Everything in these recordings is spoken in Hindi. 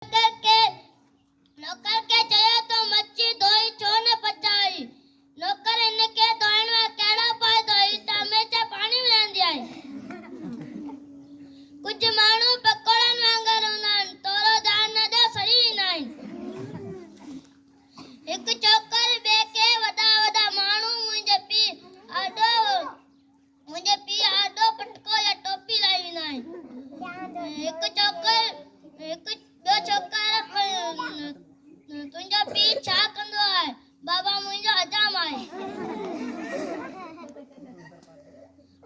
करके नौकर के चयो तो मच्छी धोई छो न पचाई नौकर इनके धोइण में केड़ा पाए धोई त हमेशा पानी में रहंदी आई कुछ माण्हू पकोड़न वांगर हुनन तोरो ध्यान न दे सड़ी नाइन एक चोकर बेके वदा वदा माण्हू मुंजे पी आडो पटको या टोपी लाई नाइन एक चोकर एक दो चोकर तुंजो पी छा कंदो है बाबा मुंजो हजाम आहे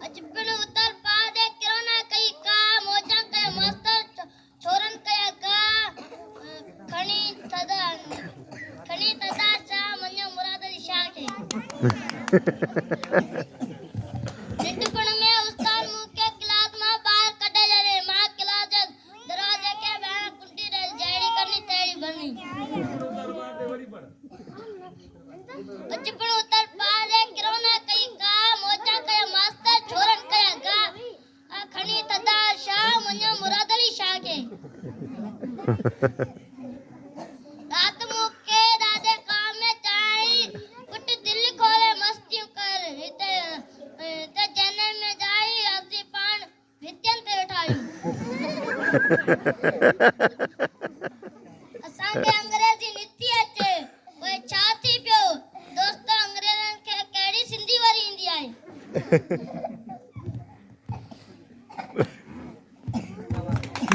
अचपिन उतर पा दे किरो ना कई का मोजा के मस्त छोरन कया का खणी तदा सा मन्यो मुराद शाह के निटपण में उस्ताद मुके क्लास में बाहर कटे जरे मां क्लास दरवाजे के बाहर कुंटी रे जेड़ी करनी तेड़ी बनी अचपिन उतर पा दे किरो ना कई का मोजा के मस्त छोरन कया का खणी तदा शाह मन्यो मुराद शाह के रात मुके दादे काम में चाई कुट दिल खोले मस्तियों कर ते चैनल में जाई असी पान भित्यन पे उठाई असा के अंग्रेजी नीति अचे कोई छाती पियो दोस्त अंग्रेजन के केड़ी सिंधी वाली इंदी आई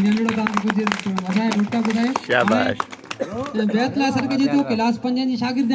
इन्हनि काम कुछ वधाए रोटा बुधाए शाबाश बेतला सर के जी तो क्लास 5 जी शागिर्द